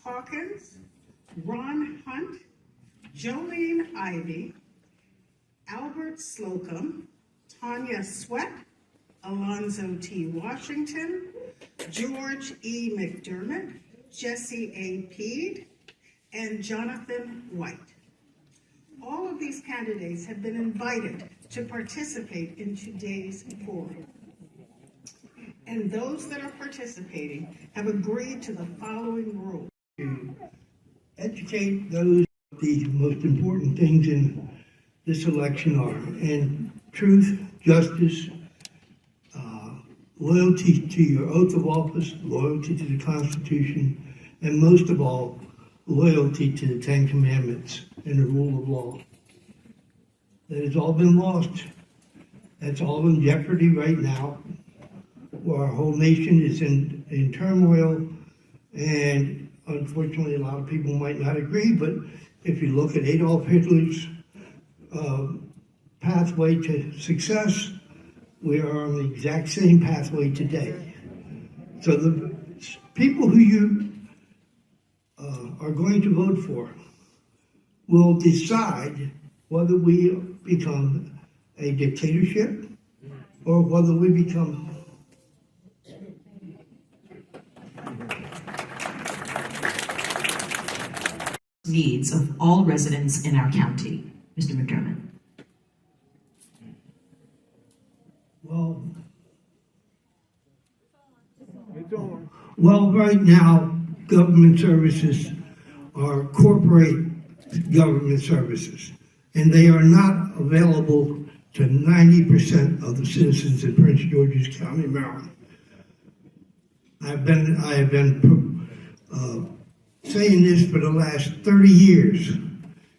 Hawkins, Ron Hunt, Jolene Ivy, Albert Slocum, Tanya Sweat, Alonzo T. Washington, George E. McDermott, Jesse A. Peed, and Jonathan White. All of these candidates have been invited to participate in today's forum. And those that are participating have agreed to the following rules. To educate those the most important things in this election are, and truth, justice, loyalty to your oath of office, loyalty to the Constitution, and most of all, loyalty to the Ten Commandments and the rule of law. That has all been lost. That's all in jeopardy right now, where our whole nation is in turmoil, and unfortunately a lot of people might not agree, but if you look at Adolf Hitler's pathway to success, we are on the exact same pathway today. So the people who you are going to vote for will decide whether we become a dictatorship or whether we become needs of all residents in our county. Mr. McDermott. Well, right now, government services are corporate government services, and they are not available to 90% of the citizens in Prince George's County, Maryland. I have been saying this for the last 30 years.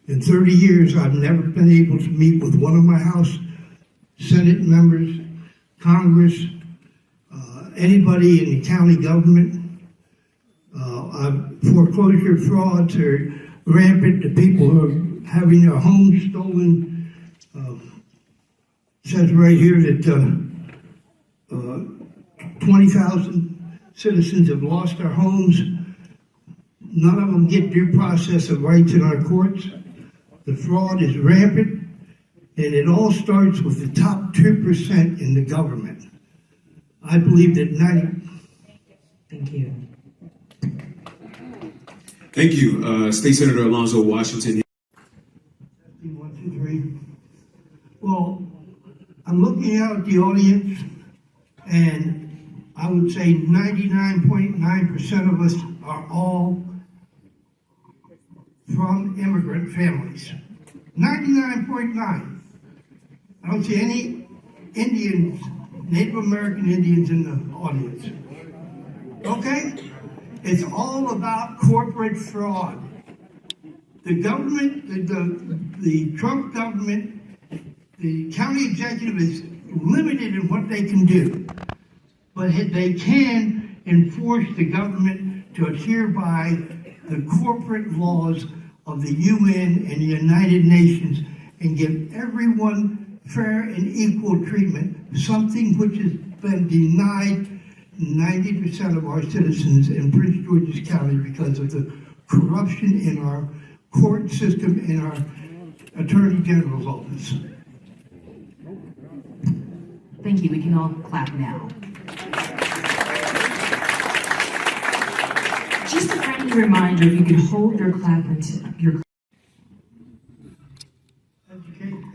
In 30 years, I've never been able to meet with one of my House, Senate members, Congress, anybody in the county government. Foreclosure frauds are rampant. The people who are having their homes stolen. It says right here that 20,000 citizens have lost their homes. None of them get due process of rights in our courts. The fraud is rampant, and it all starts with the top 2% in the government. I believe that 90... Thank you. Thank you. State Senator Alonzo Washington. 1, 2, 3. Well, I'm looking out at the audience, and I would say 99.9% of us are all from immigrant families. 99.9. I don't see any Indians, Native American Indians in the audience. Okay? It's all about corporate fraud. The government, the Trump government, the county executive is limited in what they can do. But they can enforce the government to adhere by the corporate laws of the UN and the United Nations and give everyone fair and equal treatment, something which has been denied 90% of our citizens in Prince George's County because of the corruption in our court system, in our Attorney General's office. Thank you. We can all clap now. Just a friendly reminder, if you could hold your clap until your...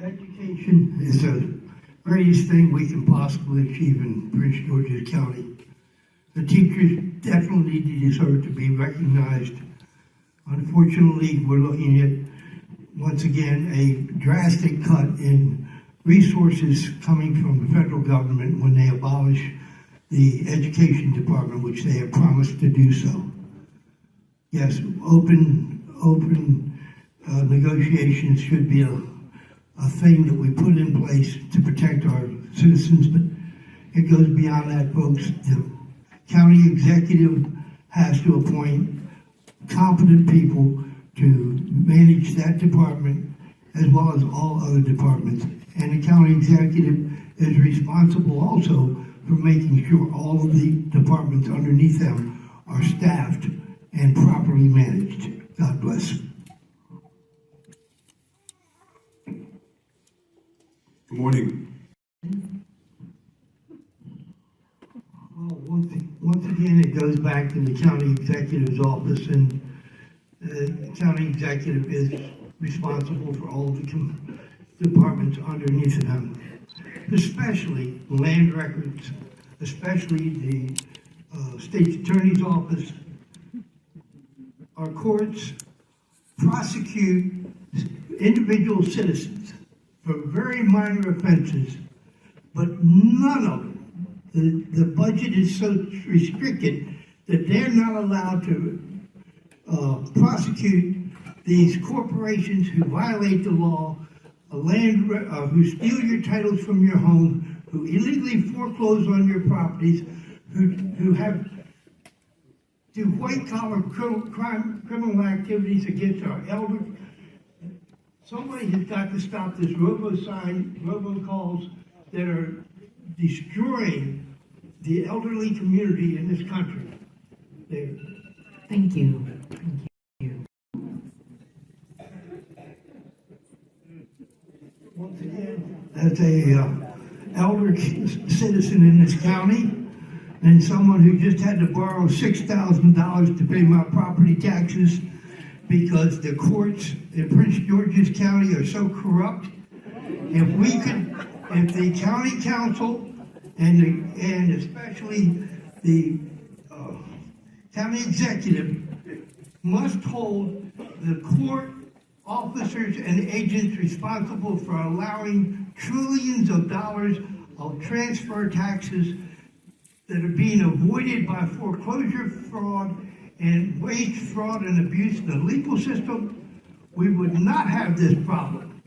Education is the greatest thing we can possibly achieve in Prince George's County. The teachers definitely deserve to be recognized. Unfortunately, we're looking at, once again, a drastic cut in resources coming from the federal government when they abolish the education department, which they have promised to do so. Yes, open negotiations should be a thing that we put in place to protect our citizens, but it goes beyond that, folks. The county executive has to appoint competent people to manage that department as well as all other departments. And the county executive is responsible also for making sure all of the departments underneath them are staffed and properly managed. God bless. Good morning. Well, once again, it goes back to the county executive's office, and the county executive is responsible for all the departments underneath him, especially land records, especially the state's attorney's office. Our courts prosecute individual citizens for very minor offenses, but none of them. The budget is so restricted that they're not allowed to prosecute these corporations who violate the law, who steal your titles from your home, who illegally foreclose on your properties, who have do white-collar criminal activities against our elders. Somebody has got to stop this robocalls that are destroying the elderly community in this country. Thank you. Thank you. Once again, as a elder citizen in this county, and someone who just had to borrow $6,000 to pay my property taxes because the courts in Prince George's County are so corrupt, if the county council and especially the county executive must hold the court officers and agents responsible for allowing trillions of dollars of transfer taxes that are being avoided by foreclosure fraud and wage fraud and abuse in the legal system, we would not have this problem.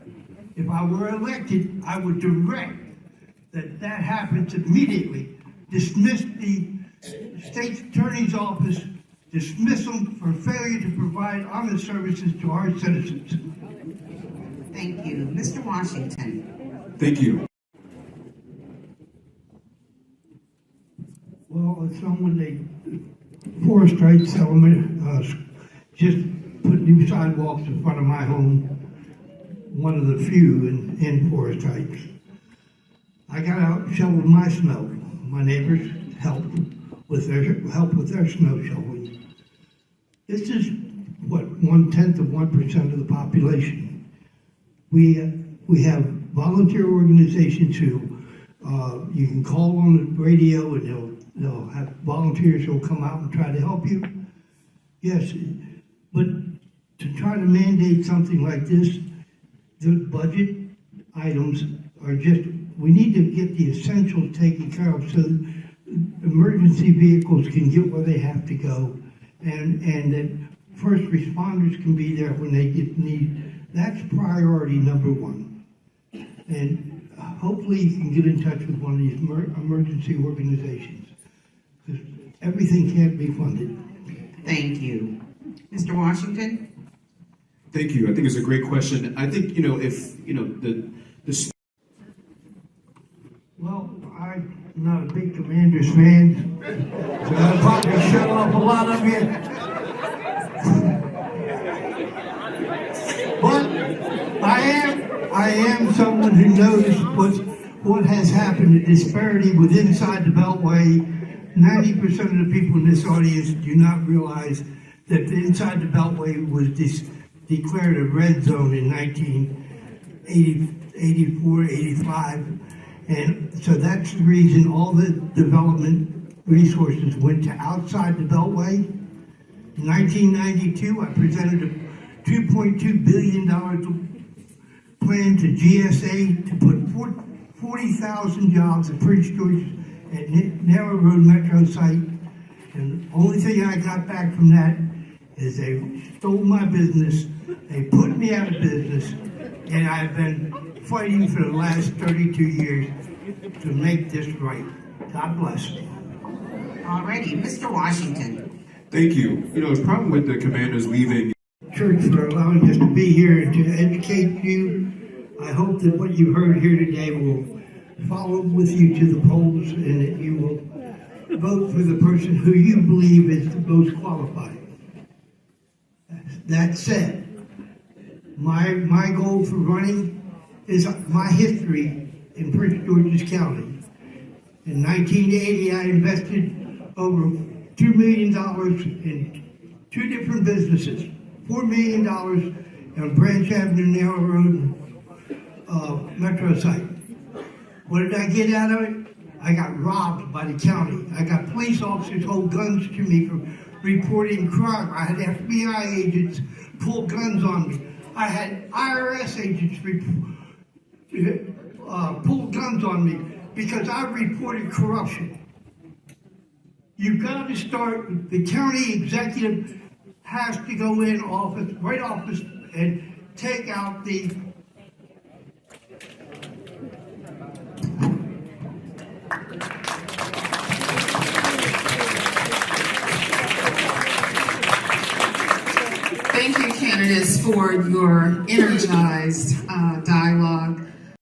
If I were elected, I would direct that happens immediately. Dismiss the state's attorney's office, dismiss them for failure to provide honest services to our citizens. Thank you. Mr. Washington. Thank you. Well, it's someone Forest Heights Settlement just put new sidewalks in front of my home, one of the few in Forest Heights. I got out and shoveled my snow. My neighbors helped with their snow shoveling. This is what 0.1% of the population. We have volunteer organizations who you can call on the radio and they'll have volunteers who'll come out and try to help you. Yes, but to try to mandate something like this, the budget items are just, we need to get the essentials taken care of so emergency vehicles can get where they have to go and that first responders can be there when they get need. That's priority number one. And hopefully you can get in touch with one of these emergency organizations, because everything can't be funded. Thank you. Mr. Washington? Thank you. I think it's a great question. I think, if, Well, I'm not a big Commanders fan, so I'll probably shut off a lot of you. But I am someone who knows what has happened, the disparity inside the Beltway. 90% of the people in this audience do not realize that inside the Beltway was declared a red zone in 1984, 85. And so that's the reason all the development resources went to outside the Beltway. In 1992, I presented a $2.2 billion plan to GSA to put 40,000 jobs at Prince George at Narrow Road Metro site. And the only thing I got back from that is they stole my business, they put me out of business, and I've been fighting for the last 32 years to make this right. God bless. All righty. Mr. Washington. thank you. The problem with the Commanders leaving. Church for allowing us to be here and to educate you. I hope that what you heard here today will follow with you to the polls and that you will vote for the person who you believe is the most qualified. That said, my goal for running is my history in Prince George's County. In 1980, I invested over $2 million in 2 different businesses, $4 million on Branch Avenue, Narrow Road, Metro site. What did I get out of it? I got robbed by the county. I got police officers hold guns to me for reporting crime. I had FBI agents pull guns on me. I had IRS agents pull guns on me because I reported corruption. You've got to start, the county executive has to go in office, right office, and take out the Thank you, candidates, for your energized dialogue.